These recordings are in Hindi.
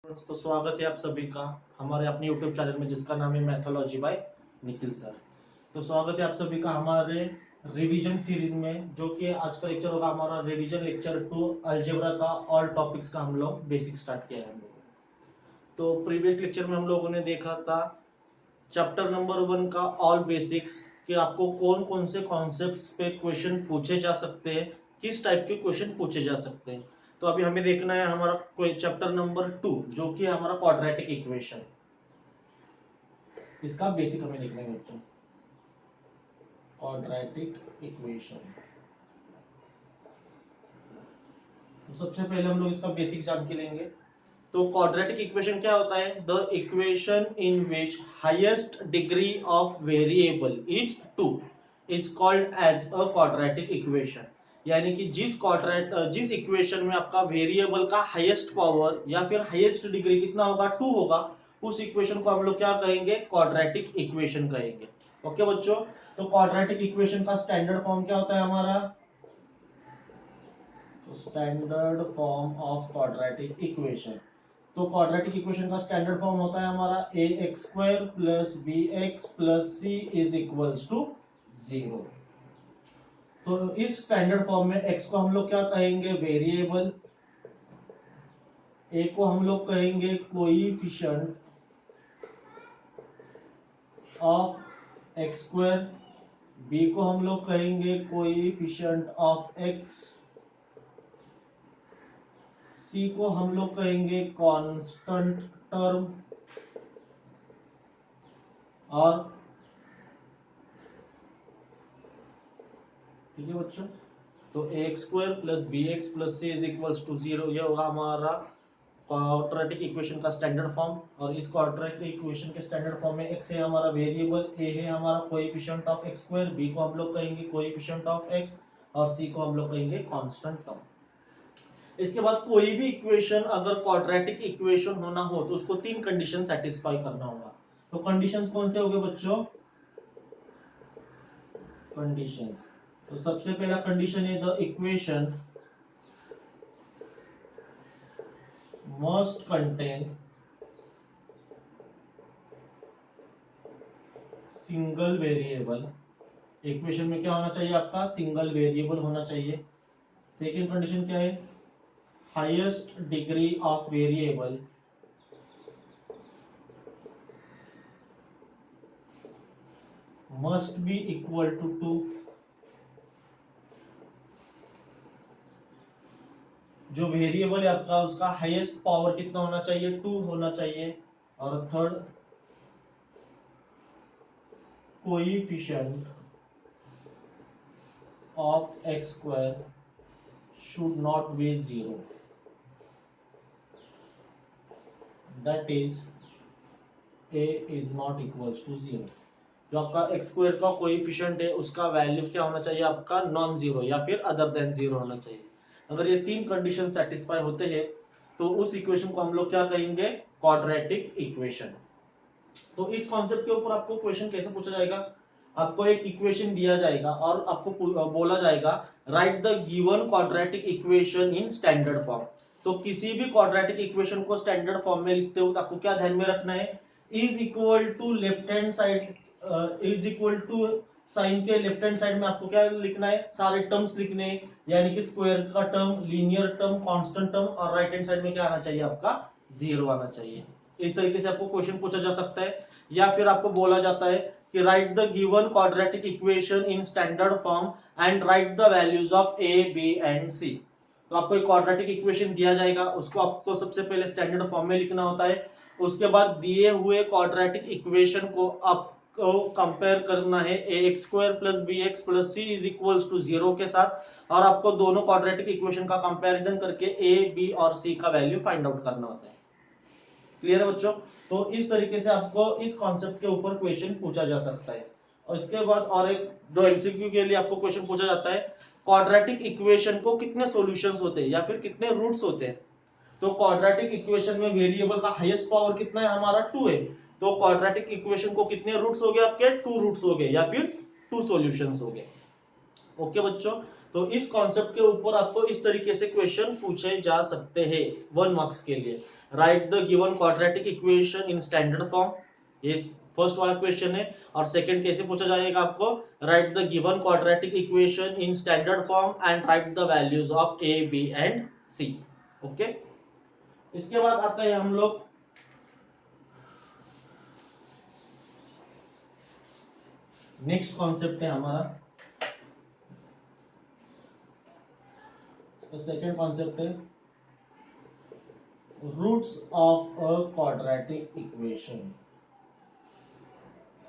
तो स्वागत है आप सभी का हमारे अपने YouTube चैनल में जिसका नाम है मैथोलॉजी बाय निखिल सर। तो स्वागत है आप सभी का हमारे रिवीजन सीरीज में, जो कि आज का लेक्चर होगा हमारा रिवीजन लेक्चर 2 अलजेब्रा का ऑल टॉपिक्स का। हम लोग बेसिक स्टार्ट किया है हम लोगों ने। तो प्रीवियस लेक्चर में हम लोगों ने देखा था चैप्टर नंबर 1 का ऑल बेसिक्स, कि आपको कौन कौन से कॉन्सेप्ट्स पे क्वेश्चन पूछे जा सकते हैं, किस टाइप के क्वेश्चन पूछे जा सकते हैं। तो अभी हमें देखना है हमारा चैप्टर नंबर 2, जो कि है हमारा क्वाड्रेटिक इक्वेशन। इसका बेसिक हमें देखना है बच्चों, क्वाड्रेटिक इक्वेशन। तो सबसे पहले हम लोग इसका बेसिक जान के लेंगे। तो क्वाड्रेटिक इक्वेशन क्या होता है? The equation in which highest degree of variable is 2 is called as a quadratic equation. यानी कि जिस इक्वेशन में आपका वेरिएबल का हाईएस्ट पावर या फिर हाईएस्ट डिग्री कितना होगा, 2 होगा, उस इक्वेशन को हम लोग क्या कहेंगे? क्वाड्रेटिक इक्वेशन कहेंगे। ओके बच्चों, तो क्वाड्रेटिक इक्वेशन का स्टैंडर्ड फॉर्म क्या होता है हमारा? Standard form of quadratic equation. तो क्वाड्रेटिक इक्वेशन का स्टैंडर्ड फॉर्म होता है हमारा A x square plus B x plus C is equals to 0। तो इस स्टैंडर्ड फॉर्म में x को हम लोग क्या कहेंगे? वेरिएबल। a को हम लोग कहेंगे coefficient of x square, b को हम लोग कहेंगे कोएफिशिएंट ऑफ x, c को हम लोग कहेंगे कांस्टेंट टर्म, और ठीक है बच्चों। तो a x square plus B x plus C is equals to 0, यह होगा हमारा क्वाड्रेटिक इक्वेशन का स्टैंडर्ड फॉर्म। और इस क्वाड्रेटिक इक्वेशन के स्टैंडर्ड फॉर्म में x है हमारा वेरिएबल, a है हमारा coefficient of x square, b को हम लोग कहेंगे कोएफिशिएंट ऑफ x, और c को हम लोग कहेंगे कांस्टेंट टर्म। इसके बाद कोई भी इक्वेशन अगर क्वाड्रेटिक इक्वेशन होना हो तो उसको 3 कंडीशन सेटिस्फाई करना होगा। तो कंडीशंस कौन से होंगे बच्चों? कंडीशंस, तो सबसे पहला कंडीशन है the equation must contain single variable. Equation में क्या होना चाहिए आपका? सिंगल वेरिएबल होना चाहिए। सेकेंड कंडीशन क्या है? Highest degree of variable must be equal to 2। जो वेरिएबल है आपका उसका हाईएस्ट पावर कितना होना चाहिए? 2 होना चाहिए। और third, coefficient of x square should not be 0, that is a is not equals to 0। जो आपका एक्स स्क्वायर का कोएफिशिएंट है उसका वैल्यू क्या होना चाहिए आपका? नॉन जीरो या फिर अदर देन 0 होना चाहिए। अगर ये 3 कंडीशन सेटिस्फाई होते हैं तो उस इक्वेशन को हम लोग क्या कहेंगे? Quadratic equation. तो इस कॉन्सेप्ट के ऊपर आपको क्वेश्चन कैसे पूछा जाएगा? आपको एक इक्वेशन दिया जाएगा और आपको बोला जाएगा right the given quadratic equation in standard form. तो किसी भी क्वाड्रेटिक इक्वेशन को स्टैंडर्ड फॉर्म में लिखते हो तो आपको क्या ध्यान में रखना है? Is equal to left hand side, is equal to sign के लेफ्ट हैंड साइड में आपको क्या लिखना है? सारे टर्म्स लिखने हैं, यानी कि स्क्वायर का term, linear term, constant term, और राइट हैंड साइड में क्या आना चाहिए आपका? 0 आना चाहिए। इस तरीके से आपको क्वेश्चन पूछा जा सकता है। या फिर आपको बोला जाता है कि write the given quadratic equation in standard form and write the values of A B and c. तो आपको एक क्वाड्रेटिक इक्वेशन दिया जाएगा, उसको आपको सबसे पहले स्टैंडर्ड फॉर्म में लिखना होता है। उसके बाद दिए हुए क्वाड्रेटिक इक्वेशन को आपको कंपेयर करना है a x square plus B x plus C is equals to 0 के साथ, और आपको दोनों क्वाड्रेटिक इक्वेशन का कंपैरिजन करके ए बी और सी का वैल्यू फाइंड आउट करना होता है। क्लियर है बच्चों? तो इस तरीके से आपको इस कॉन्सेप्ट के ऊपर क्वेश्चन पूछा जा सकता है। और इसके बाद और एक जो एमसीक्यू के लिए आपको क्वेश्चन पूछा जाता है, क्वाड्रेटिक इक्वेशन को कितने सॉल्यूशंस होते हैं या फिर कितने रूट्स होते हैं? तो क्वाड्रेटिक इक्वेशन में वेरिएबल का हाईएस्ट पावर कितना है हमारा? 2 है। तो क्वाड्रेटिक इक्वेशन को कितने रूट्स हो गए आपके? 2 रूट्स हो गए या फिर 2 सॉल्यूशंस हो गए। ओके बच्चों, तो इस कॉन्सेप्ट के ऊपर आपको इस तरीके से क्वेश्चन पूछे जा सकते हैं 1 मार्क्स के लिए। Write the given quadratic equation in standard form, ये फर्स्ट वाला क्वेश्चन है। और सेकंड कैसे पूछा जाएगा आपको, write the given quadratic equation in standard form and write the values of A B and C. Okay, इसके बाद आता है हम लोग नेक्स्ट कॉन्सेप्ट है हमारा, सेकेंड कॉन्सेप्ट है roots of a quadratic equation.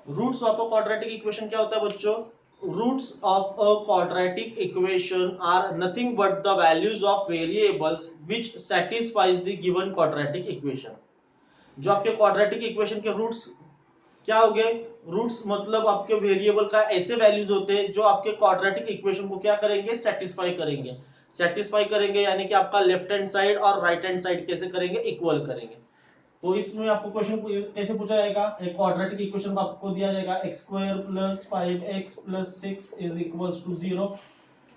Roots of a quadratic equation क्या होता है बच्चों, roots of a quadratic equation are nothing but the values of variables which satisfies the given quadratic equation. जो आपके क्वाड्रेटिक इक्वेशन के रूट्स क्या हो गए, रूट्स मतलब आपके वेरिएबल का ऐसे वैल्यूज होते हैं जो आपके क्वाड्रेटिक इक्वेशन को क्या करेंगे, सेटिस्फाई करेंगे। सेटिस्फाई करेंगे यानी कि आपका लेफ्ट हैंड साइड और राइट हैंड साइड कैसे करेंगे, इक्वल करेंगे। तो इसमें आपको क्वेश्चन कैसे पूछा जाएगा, एक क्वाड्रेटिक इक्वेशन को आपको दिया जाएगा X square plus 5x plus 6 is equals to 0,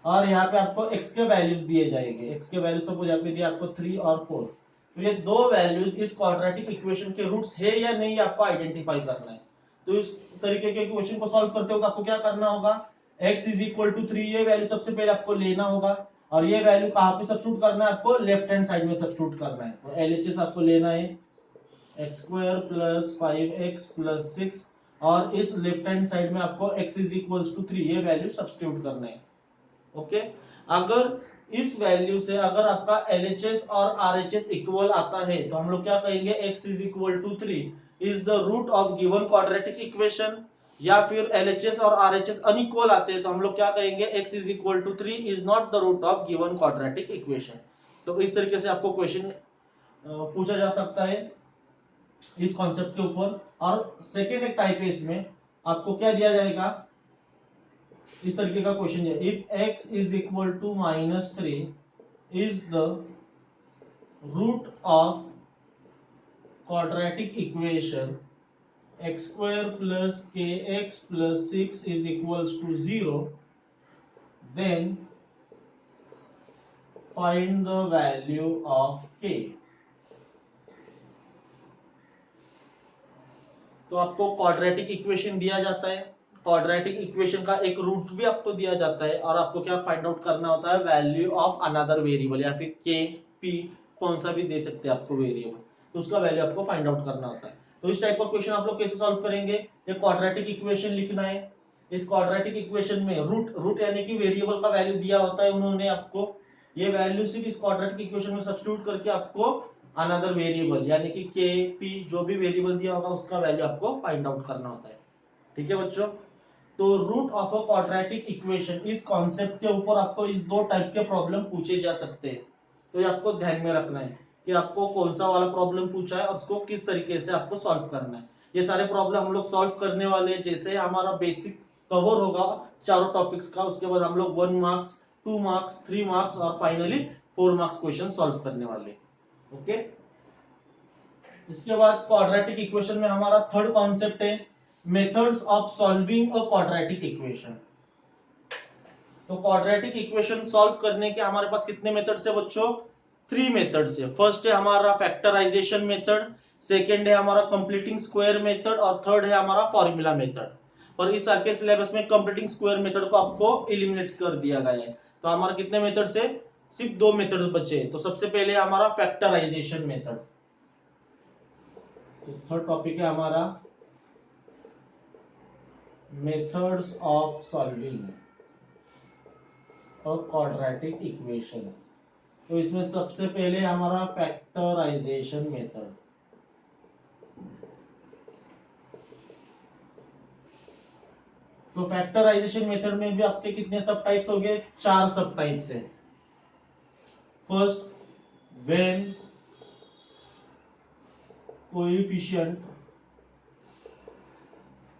और यहाँ पे आपको x के वैल्यूज दिए जाएंगे। x के वैल्यूज सपोज यहाँ पे दिया आपको 3 और 4। तो ये दो वैल्यूज इस क्वाड्रेटिक इक्वेशन के रूट्स है या नहीं आपको आइडेंटिफाई करना है। तो इस तरीके के क्वेश्चन को सॉल्व करते वक्त आपको क्या करना होगा, x इज इक्वल टू 3 ये वैल्यू सबसे पहले आपको लेना होगा, और ये वैल्यू कहाँ पे सब्स्टिट्यूट करना है, आपको लेफ्ट हैंड साइड में सब्स्टिट्यूट करना है। तो LHS आपको लेना है x square plus 5x plus 6, और इस लेफ्ट हैंड साइड में आपको x इज इक्वल्स टू 3 ये वैल्यू सब्स्टिट्यूट करना है। ओके, अगर इस वैल्यू से अगर आपका LHS और RHS इक्वल आता है तो हम लोग क्या कहेंगे, x is equal to 3 is the root of given quadratic equation. या फिर LHS और RHS अनइक्वल आते हैं तो हम लोग क्या कहेंगे, x is equal to 3 is not the root of given quadratic equation. तो इस तरीके से आपको क्वेश्चन पूछा जा सकता है इस कॉन्सेप्ट के ऊपर। और सेकेंड एक टाइप है, इसमें आपको क्या दिया जाएगा, इस तरीके का क्वेश्चन है, if x is equal to -3 is the root of quadratic equation x square plus kx plus 6 is equals to 0, then find the value of k। तो आपको क्वाड्रेटिक इक्वेशन दिया जाता है, क्वाड्रेटिक इक्वेशन का एक रूट भी आपको दिया जाता है, और आपको क्या फाइंड आउट करना होता है, वैल्यू ऑफ अनदर वेरिएबल, या फिर के पी कौन सा भी दे सकते हैं आपको वेरिएबल, तो उसका वैल्यू आपको फाइंड आउट करना होता है। तो इस टाइप का क्वेश्चन आप लोग कैसे सॉल्व करेंगे, एक क्वाड्रेटिक इक्वेशन लिखना है, इस क्वाड्रेटिक इक्वेशन में रूट यानी कि वेरिएबल का वैल्यू दिया होता है उन्होंने आपको, ये वैल्यू सिर्फ इस क्वाड्रेटिक इक्वेशन में सब्स्टिट्यूट करके आपको अनदर वेरिएबल यानी कि के पी जो भी वेरिएबल दिया होगा उसका वैल्यू आपको फाइंड आउट करना होता है। ठीक है बच्चों, तो root of a quadratic equation इस कॉन्सेप्ट के ऊपर आपको इस दो टाइप के प्रॉब्लम पूछे जा सकते हैं। तो ये आपको ध्यान में रखना है कि आपको कौन सा वाला प्रॉब्लम पूछा है और उसको किस तरीके से आपको सॉल्व करना है। ये सारे प्रॉब्लम हम लोग सॉल्व करने वाले हैं, जैसे हमारा बेसिक कवर होगा चारों टॉपिक्स का, उसके बाद हम लोग 1 मार्क्स 2 मार्क्स 3 मार्क्स और फाइनली 4 मार्क्स क्वेश्चन सॉल्व करने वाले। ओके, इसके बाद क्वाड्रेटिक इक्वेशन में हमारा थर्ड कॉन्सेप्ट है methods of solving a quadratic equation. तो क्वाड्रेटिक इक्वेशन सॉल्व करने के हमारे पास कितने मेथड्स है बच्चों, 3 मेथड्स है। फर्स्ट है हमारा फैक्टराइजेशन मेथड, सेकेंड है हमारा कंप्लीटिंग स्क्वायर मेथड, और थर्ड है हमारा फॉर्मूला मेथड। और इस साल के सिलेबस में कंप्लीटिंग स्क्वायर मेथड को आपको एलिमिनेट कर दिया गया है। तो हमारा कितने मेथड्स है, सिर्फ 2 मेथड्स बचे। तो सबसे पहले हमारा फैक्टराइजेशन मेथड, तो थर्ड टॉपिक है हमारा methods of solving a quadratic equation. तो इसमें सबसे पहले हमारा फैक्टराइजेशन मेथड। तो फैक्टराइजेशन मेथड में भी आपके कितने सब टाइप्स हो गए, 4 सब टाइप्स है। First, when coefficient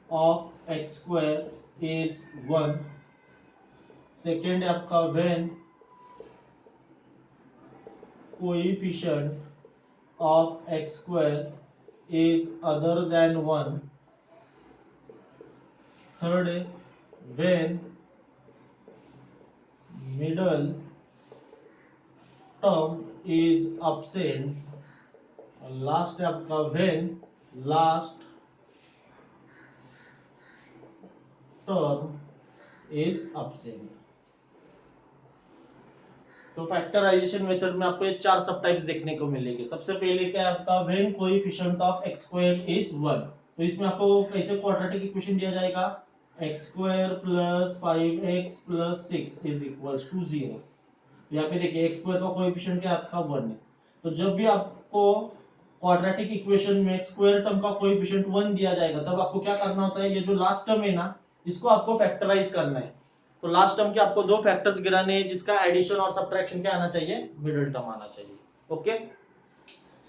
of x square is 1। Second है आपका when coefficient of x square is other than 1। Third है when middle term is absent, last है आपका when last term is absent. तो फैक्टराइजेशन मेथड में आपको ये चार सब टाइप्स देखने को मिलेगी। सबसे पहले क्या है आपका when coefficient of x square is 1। तो इसमें आपको कैसे क्वाड्रेटिक इक्वेशन दिया जाएगा, x square plus 5x plus 6 is equals to 0। तो यहाँ पे देखिए x स्क्वायर का कोएफिशिएंट क्या है आपका 1 है। तो जब भी आपको क्वाड्रेटिक इक्वेशन में x स्क्वायर टर्म का कोएफिशिएंट 1 दिया जाएगा तब आपको क्या करना होता है, ये जो लास्ट टर्म है ना इसको आपको फैक्टराइज करना है। तो लास्ट टर्म के आपको दो फैक्टर्स गिराने हैं जिसका एडिशन और सब्ट्रैक्शन क्या आना चाहिए, मिडिल टर्म आना चाहिए। ओके,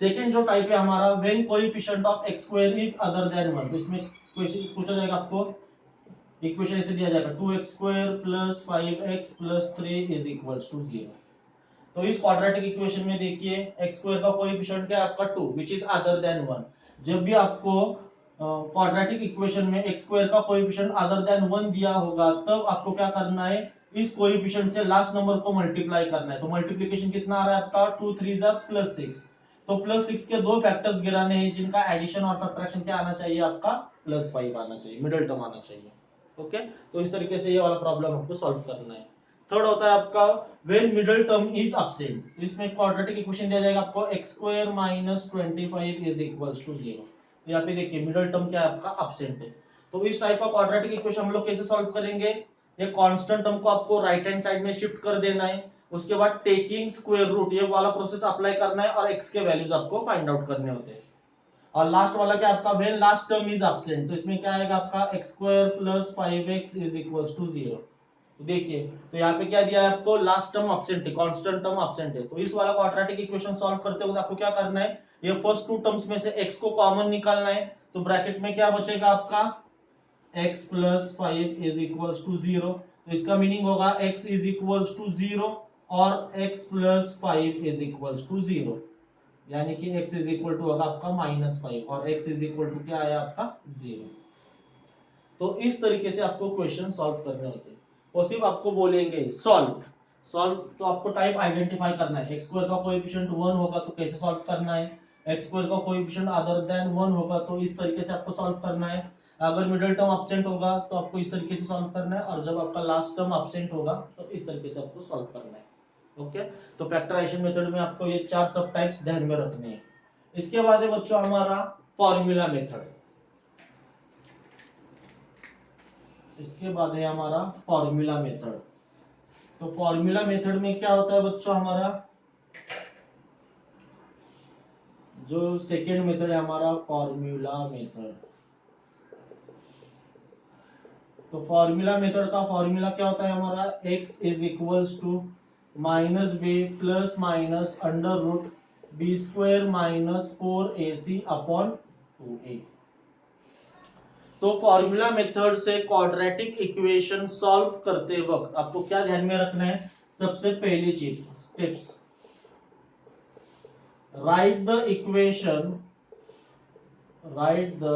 सेकेंड जो टाइप है हमारा when coefficient of x square is other than 1। तो इसमें क्वेश्चन पूछा जाएगा आपको, इक्वेशन ऐसे दिया जाएगा 2x square plus 5x plus 3 is equals to 0। तो इस क्वाड्रेटिक इक्वेशन में देखिए x स्क्वायर का कोएफिशिएंट क्या है आपका 2 व्हिच इज अदर देन 1। जब भी आपको क्वाड्रेटिक इक्वेशन में x स्क्वायर का कोएफिशिएंट अदर देन 1 दिया होगा तब आपको क्या करना है, इस कोएफिशिएंट से लास्ट नंबर को मल्टीप्लाई करना है। तो मल्टीप्लिकेशन कितना आ रहा है आपका 2 3 जा प्लस 6। तो प्लस 6 के दो फैक्टर्स गिराने हैं जिनका एडिशन और सब्ट्रैक्शन क्या आना चाहिए आपका, प्लस 5 आना चाहिए, मिडिल टर्म आना चाहिए। ओके, तो इस तरीके से ये वाला प्रॉब्लम आपको सॉल्व करना है। थर्ड होता है आपका when middle term is absent. इसमें क्वाड्रेटिक इक्वेशन दिया जाएगा आपको x square minus 25 is equals to 0। तो यहाँ पे देखिए मिडिल टर्म क्या है आपका एब्सेंट है। तो इस टाइप का क्वाड्रेटिक इक्वेशन हम लोग कैसे सॉल्व करेंगे, ये कांस्टेंट टर्म को आपको राइट हैंड साइड में शिफ्ट कर देना है, उसके बाद टेकिंग स्क्वायर रूट ये वाला प्रोसेस अप्लाई करना है और x के वैल्यूज आपको फाइंड आउट करने होते हैं। और लास्ट वाला क्या आपका when last term is absent. तो इसमें क्या आएगा आपका x square plus 5x is equals to 0। देखिए तो यहाँ पे क्या दिया है आपको, लास्ट टर्म एब्सेंट है, कांस्टेंट टर्म एब्सेंट है। तो इस वाला क्वाड्रेटिक इक्वेशन सॉल्व करते वक्त आपको क्या करना है, ये फर्स्ट टू टर्म्स में से x को कॉमन निकालना है। तो ब्रैकेट में क्या बचेगा आपका x plus 5 is equals to 0। तो इसका मीनिंग होगा x इज इक्वल्स टू 0 और x plus 5 is equals to 0, यानी कि x इज इक्वल टू होगा आपका -5 और x इज इक्वल टू क्या आया आपका 0। तो इस तरीके से आपको क्वेश्चन सॉल्व करने होते हैं। और सिर्फ आपको बोलेंगे सॉल्व सॉल्व, तो आपको टाइप आइडेंटिफाई करना है। x स्क्वायर का कोएफिशिएंट 1 होगा तो कैसे सॉल्व करना है, x स्क्वायर का कोएफिशिएंट अदर देन 1 होगा तो इस तरीके से आपको सॉल्व करना है। अगर मिडिल टर्म एब्सेंट होगा तो आपको इस तरीके से सॉल्व करना है, और जब आपका लास्ट टर्म एब्सेंट होगा तो इस तरीके से आपको सॉल्व करना है। ओके, तो फैक्टराइजेशन मेथड में आपको ये चार सब टाइप्स ध्यान में रखने हैं। इसके बाद है बच्चों हमारा फॉर्मूला मेथड। इसके बाद है हमारा फॉर्मूला मेथड। तो फॉर्मूला मेथड में क्या होता है बच्चों, हमारा जो सेकेंड मेथड है हमारा फॉर्मूला मेथड। तो फॉर्मूला मेथड का फॉर्मूला क्या होता है हमारा, x is equals to minus b plus minus under root b square minus 4ac upon 2a। तो फॉर्मूला मेथड से क्वाड्रेटिक इक्वेशन सॉल्व करते वक्त आपको क्या ध्यान में रखना है, सबसे पहली चीज steps, right the equation, write the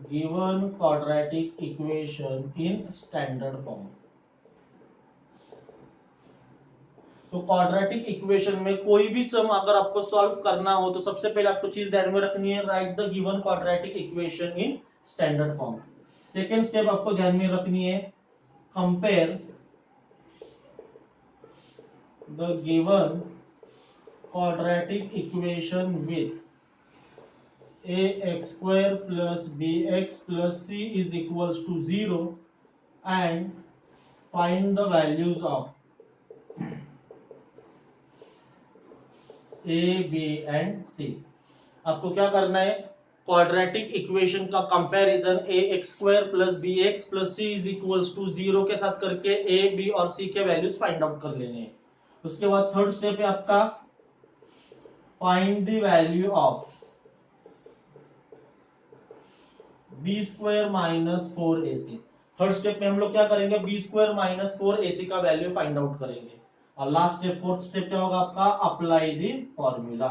given quadratic equation in standard form। तो क्वाड्रेटिक इक्वेशन में कोई भी सम अगर आपको सॉल्व करना हो तो सबसे पहले आपको चीज ध्यान में रखनी है, right the given quadratic equation in standard form. Second step आपको ध्यान में रखनी है, compare the given quadratic equation with ax square plus bx plus c is equals to 0 and find the values of a, b and c। आपको क्या करना है, क्वाड्रेटिक इक्वेशन का comparison ax square plus bx plus c is equals to 0 के साथ करके a, b और c के वैल्यूज फाइंड आउट कर लेने हैं। उसके बाद थर्ड स्टेप है आपका find the value of b square minus 4ac। Third step में हम लोग क्या करेंगे, बी स्क्वायर माइनस 4ac का वैल्यू फाइंड आउट करेंगे। और लास्ट स्टेप फोर्थ स्टेप क्या होगा आपका, अप्लाई दी फॉर्मूला।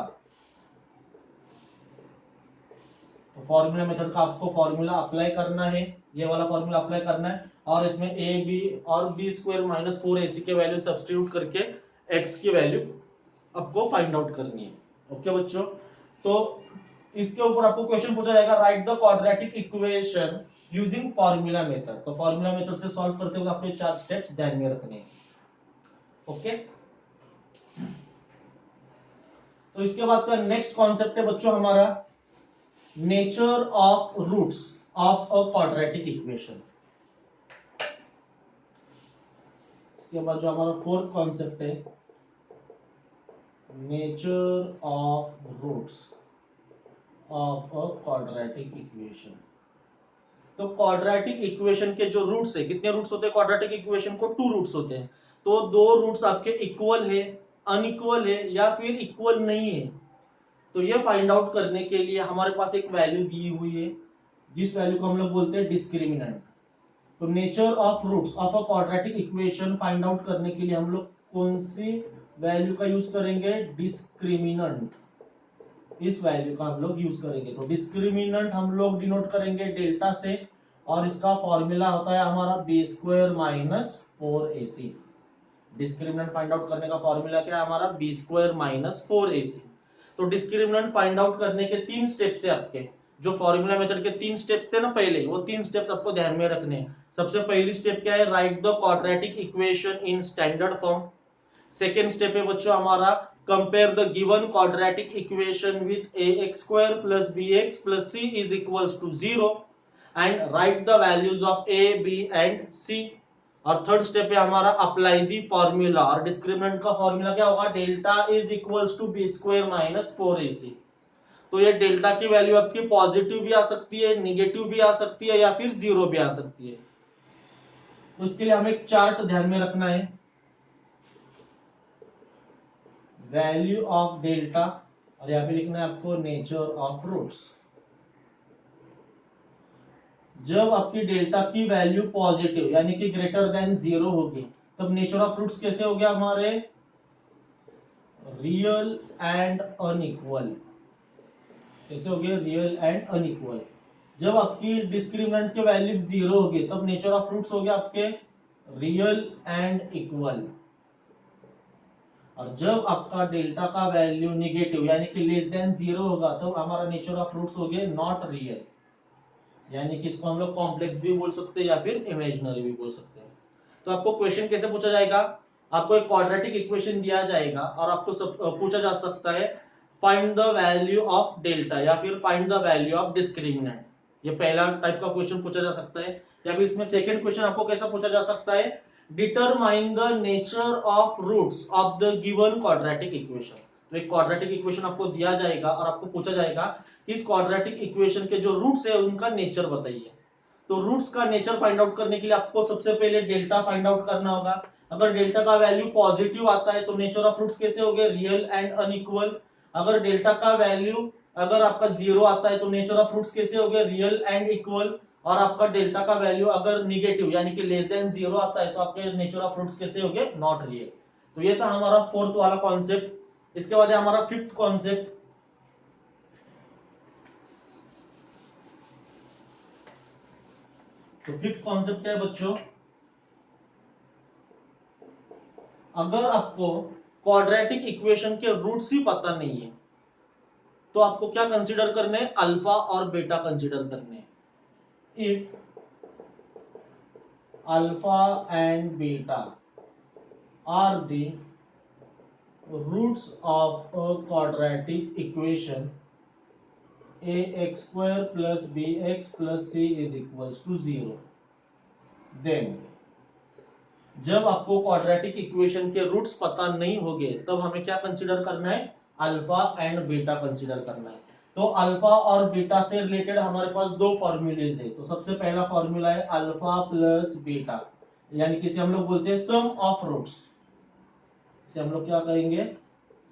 तो फॉर्मूला मेथड का आपको फॉर्मूला अप्लाई करना है, ये वाला फॉर्मूला अप्लाई करना है, और इसमें ए बी और बी स्क्वायर माइनस 4ac के वैल्यू सब्स्टिट्यूट करके x की वैल्यू आपको फाइंड आउट करनी है। ओके बच्चों, तो इसके ऊपर आपको क्वेश्चन पूछा जाएगा, right the quadratic equation using formula method. तो फॉर्मूला मेथड से सॉल्व करते हुए आपको 4 स्टेप्स ध्यान में रखने हैं। ओके, तो इसके बाद का नेक्स्ट कॉन्सेप्ट है बच्चों हमारा nature of roots of a quadratic equation. इसके बाद जो हमारा फोर्थ कॉन्सेप्ट है nature of roots of a quadratic equation. तो क्वाड्रेटिक इक्वेशन के जो रूट्स है, कितने रूट्स होते हैं क्वाड्रेटिक इक्वेशन को? 2 रूट्स होते हैं। तो 2 रूट्स आपके इक्वल है, अनइक्वल है या फिर इक्वल नहीं है, तो ये फाइंड आउट करने के लिए हमारे पास एक वैल्यू दी हुई है, जिस वैल्यू को हम लोग बोलते हैं डिस्क्रिमिनेंट। तो nature of roots of a quadratic equation find out करने के लिए हम लोग कौन सी वैल्यू का यूज करेंगे? डिस्क्रिमिनेंट। इस वैल्यू का हम लोग यूज करेंगे। तो डिस्क्रिमिनेंट हम लोग डिनोट करेंगे डेल्टा से, और इसका फॉर्मूला होता है हमारा b square minus 4ac। Discriminant find out करने का फॉर्मूला क्या है हमारा? B square minus 4ac। तो डिस्क्रिमिनेंट फाइंड आउट करने के 3 स्टेप्स है आपके, जो फॉर्मूला मेथड के 3 स्टेप्स थे ना पहले, वो 3 स्टेप्स आपको ध्यान में रखने हैं। सबसे पहली स्टेप क्या है? Right the quadratic equation in standard form. Second step है बच्चों हमारा compare the given quadratic equation with ax square plus bx plus c is equals to 0 and write the values of a b and c। और थर्ड स्टेप है हमारा अप्लाई दी फॉर्मूला, और डिस्क्रिमिनेंट का फॉर्मूला क्या होगा? Delta is equals to b square minus 4ac। तो ये डेल्टा की वैल्यू आपकी पॉजिटिव भी आ सकती है, निगेटिव भी आ सकती है, या फिर 0 भी आ सकती है। तो इसके लिए हमें एक चार्ट ध्यान में रखना है। वैल्यू ऑफ डेल्टा, और यहां पे लिखना है आपको नेचर ऑफ रूट्स। जब आपकी डेल्टा की वैल्यू पॉजिटिव यानी कि ग्रेटर देन 0 होगी, तब नेचर ऑफ रूट्स कैसे हो गया हमारे? Real and unequal. कैसे हो गए? Real and unequal. जब आपकी डिस्क्रिमिनेंट की वैल्यू 0 होगी, तब नेचर ऑफ रूट्स हो गया आपके रियल एंड इक्वल। और जब आपका डेल्टा का वैल्यू निगेटिव यानी कि लेस देन 0 होगा, तो हमारा नेचर ऑफ रूट्स हो गए नॉट रियल, यानी कि इसको हम लोग कॉम्प्लेक्स भी बोल सकते हैं या फिर इमेजिनरी भी बोल सकते हैं। तो आपको क्वेश्चन कैसे पूछा जाएगा? आपको एक क्वाड्रेटिक इक्वेशन दिया जाएगा और आपको पूछा जा सकता है find the value of delta या फिर find the value of discriminant. ये पहला टाइप का क्वेश्चन पूछा जा सकता है। या फिर इसमें सेकंड क्वेश्चन आपको कैसा पूछा जा सकता है? Determine the nature of roots of the given quadratic equation. तो एक क्वाड्रेटिक इक्वेशन आपको दिया जाएगा और आपको पूछा जाएगा इस क्वाड्रेटिक इक्वेशन के जो रूट्स है उनका नेचर बताइए। तो रूट्स का नेचर फाइंड आउट करने के लिए आपको सबसे पहले डेल्टा फाइंड आउट करना होगा। अगर डेल्टा का वैल्यू पॉजिटिव आता है तो नेचर ऑफ रूट्स कैसे हो गए? Real and unequal. अगर डेल्टा का वैल्यू अगर आपका 0 आता है तो नेचर ऑफ रूट्स कैसे हो गए? Real and equal. और आपका डेल्टा का वैल्यू अगर निगेटिव यानी कि लेस देन 0 आता है तो आपके नेचर ऑफ रूट्स कैसे हो गए? Not real. तो ये था हमारा फोर्थ वाला कॉन्सेप्ट। इसके बाद है हमारा फिफ्थ कॉन्सेप्ट। तो फिफ्थ कॉन्सेप्ट है बच्चों, अगर आपको क्वाड्रेटिक इक्वेशन के रूट्स ही पता नहीं है तो आपको क्या कंसीडर करने हैं? अल्फा और बीटा कंसीडर करने हैं। If alpha and beta are the roots of a quadratic equation ax square plus bx plus c is equals to 0, then जब आपको क्वाड्रेटिक इक्वेशन के रूट्स पता नहीं होंगे तब हमें क्या कंसीडर करना है? अल्फा एंड बीटा कंसीडर करना है। तो अल्फा और बीटा से रिलेटेड हमारे पास 2 फॉर्मूलेज है। तो सबसे पहला फॉर्मूला है अल्फा प्लस बीटा, यानी कि इसे हम लोग बोलते हैं सम ऑफ रूट्स। इसे हम लोग क्या कहेंगे?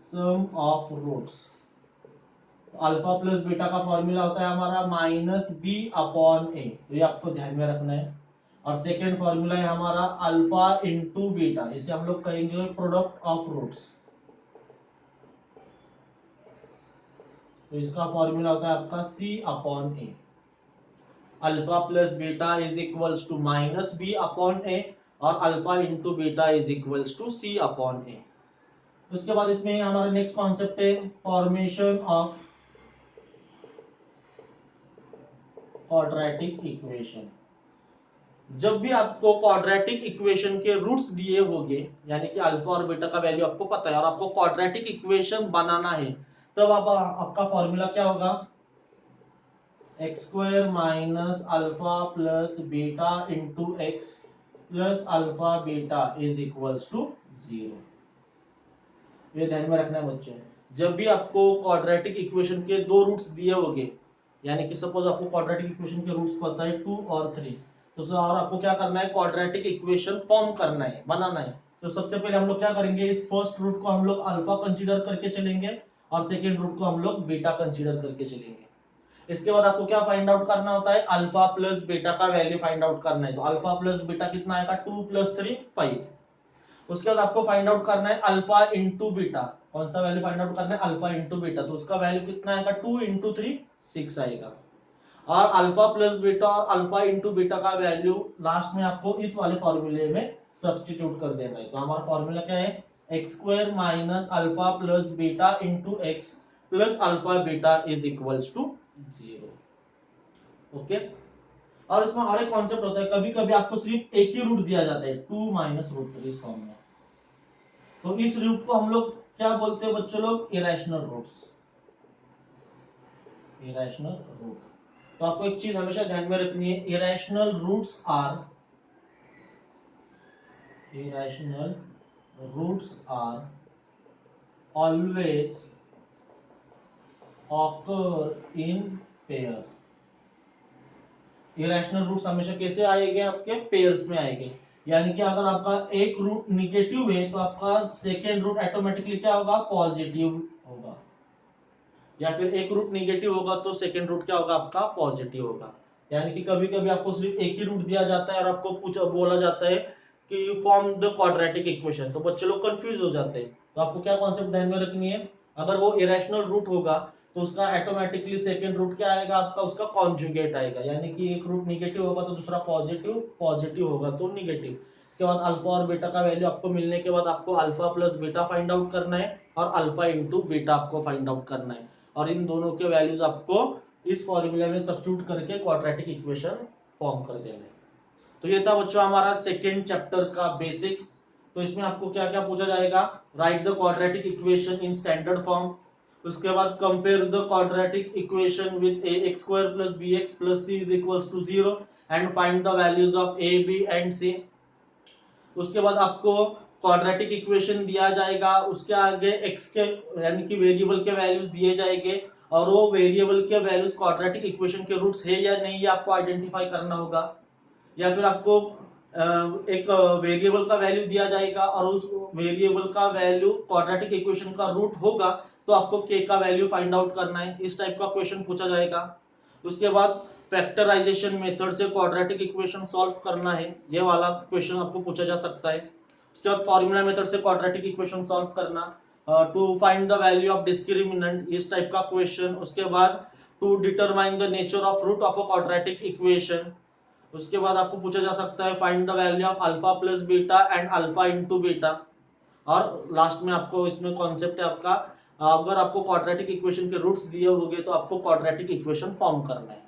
Sum of roots. Alpha plus beta का फॉर्मूला होता है हमारा माइनस बी अपॉन ए, तो ये आपको ध्यान में रखना है। और सेकेंड फॉर्मूला है हमारा अल्फा इंटू बीटा, इसे हम लोग कहेंगे प्रोडक्ट ऑफ रूट्स। तो इसका फॉर्मूला होता है आपका c upon a. Alpha plus beta is equals to minus b upon a, और alpha into beta is equals to c upon a. उसके बाद इसमें हमारा नेक्स्ट कॉन्सेप्ट है फॉर्मेशन ऑफ क्वाड्रेटिक इक्वेशन। जब भी आपको क्वाड्रेटिक इक्वेशन के रूट्स दिए होंगे, यानी कि अल्फा और बीटा का वैल्यू आपको पता है और आपको क्वाड्रेटिक इक्वेशन बनाना है, तब आपका फॉर्मूला क्या होगा, x square minus alpha plus beta into x plus alpha beta is equals to 0। ये ध्यान में रखना है बच्चों। जब भी आपको क्वाड्रेटिक इक्वेशन के दो रूट्स दिए होंगे, यानी कि सपोज आपको क्वाड्रेटिक इक्वेशन के रूट्स पता है 2 और 3, तो सर और आपको क्या करना है, क्वाड्रेटिक इक्वेशन फॉर्म करना है, बनाना है। तो सबसे पहले हम लोग क्या करेंगे, इस फर्स्ट रूट को हम लोग अल्फा कंसीडर करके चलेंगे और सेकेंड रूट को हम लोग बीटा कंसीडर करके चलेंगे। इसके बाद आपको क्या फाइंड आउट करना होता है, अल्फा प्लस बीटा का वैल्यू फाइंड आउट करना है। तो अल्फा प्लस बीटा कितना आएगा, 2 + 3 5। उसके बाद आपको फाइंड आउट करना है अल्फा इंटू बीटा, कौन सा वैल्यू फाइंड आउट करना है, अल्फा इंटू बीटा। तो उसका वैल्यू कितना आएगा, 2 × 3 6 आएगा। और अल्फा प्लस बीटा और अल्फा इंटू बीटा का वैल्यू लास्ट में आपको इस वाले फॉर्मूले में सब्सटीट्यूट कर देना है। तो हमारा फॉर्मूला क्या है, x square minus alpha plus beta into x plus alpha beta is equals to 0। Okay. और इसमें और एक कॉन्सेप्ट होता है, कभी कभी आपको सिर्फ एक ही रूट दिया जाता है, 2 - √3 इस फॉर्म में। तो इस रूट को हम लोग क्या बोलते हैं बच्चों लोग, इरेशनल रूट्स, इरेशनल रूट। तो आपको एक चीज हमेशा ध्यान में रखनी है, irrational roots are always occur in pairs. Irrational roots हमेशा कैसे आएंगे, आपके पेयर्स में आएंगे। यानी कि अगर आपका एक रूट निगेटिव है तो आपका सेकेंड रूट ऑटोमेटिकली क्या होगा, पॉजिटिव होगा। या फिर एक रूट निगेटिव होगा तो सेकेंड रूट क्या होगा, आपका पॉजिटिव होगा। यानी कि कभी कभी आपको सिर्फ एक ही रूट दिया जाता है और आपको बोला जाता है कि फॉर्म द क्वाड्रेटिक इक्वेशन, तो बच्चे लोग कंफ्यूज हो जाते हैं। तो आपको क्या कॉन्सेप्ट ध्यान में रखनी है, अगर वो इरेशनल रूट होगा तो उसका ऑटोमेटिकली सेकेंड रूट क्या आएगा, आपका उसका कॉन्जुगेट आएगा। यानी कि एक रूट निगेटिव होगा तो दूसरा पॉजिटिव, पॉजिटिव होगा तो निगेटिव। इसके बाद अल्फा और बीटा का वैल्यू आपको मिलने के बाद आपको alpha plus beta find out करना है और अल्फा इंटू बीटा आपको फाइंड आउट करना है। और इन दोनों के वैल्यूज आपको इस फॉर्मूला में सब्स्टिट्यूट करके क्वाड्रेटिक इक्वेशन फॉर्म कर देना है। तो ये था बच्चों हमारा सेकेंड चैप्टर का बेसिक। तो इसमें आपको क्या क्या पूछा जाएगा, right the quadratic equation in standard form. उसके बाद compare the quadratic equation with ax² + bx + c = 0 and find the values of a, b and c। उसके बाद आपको क्वाड्रेटिक इक्वेशन दिया जाएगा, उसके आगे x के यानी कि वेरिएबल के वैल्यूज दिए जाएंगे और वो वेरिएबल के वैल्यूज क्वाड्रेटिक इक्वेशन के रूट्स है या नहीं, ये आपको आइडेंटिफाई करना होगा। या फिर आपको एक वेरिएबल का वैल्यू दिया जाएगा और उस वेरिएबल का वैल्यू क्वाड्रेटिक इक्वेशन का रूट होगा तो आपको k का वैल्यू फाइंड आउट करना है। इस टाइप का क्वेश्चन पूछा जाएगा। उसके बाद फैक्टराइजेशन मेथड से क्वाड्रेटिक इक्वेशन सॉल्व करना है, ये वाला क्वेश्चन आपको पूछा जा सकता है। उसके बाद फॉर्मूला मेथड से क्वाड्रेटिक इक्वेशन सॉल्व करना, to find the value of discriminant, इस टाइप का क्वेश्चन। उसके बाद to determine the nature of root of a quadratic equation. उसके बाद आपको पूछा जा सकता है find the value of alpha plus beta and alpha into beta. और लास्ट में आपको इसमें कॉन्सेप्ट है आपका, अगर आपको क्वाड्रेटिक इक्वेशन के रूट्स दिए होंगे तो आपको क्वाड्रेटिक इक्वेशन फॉर्म करना है।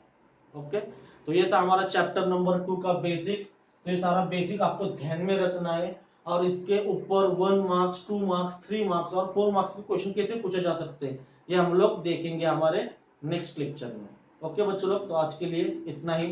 ओके। तो ये था हमारा चैप्टर नंबर 2 का बेसिक। तो ये सारा बेसिक आपको ध्यान में रखना है और इसके ऊपर 1 मार्क्स, 2 मार्क्स, 3 मार्क्स और 4 मार्क्स के क्वेश्चन कैसे पूछे जा सकते हैं, ये हम लोग देखेंगे हमारे नेक्स्ट लेक्चर में। ओके बच्चों लोग, तो आज के लिए इतना ही।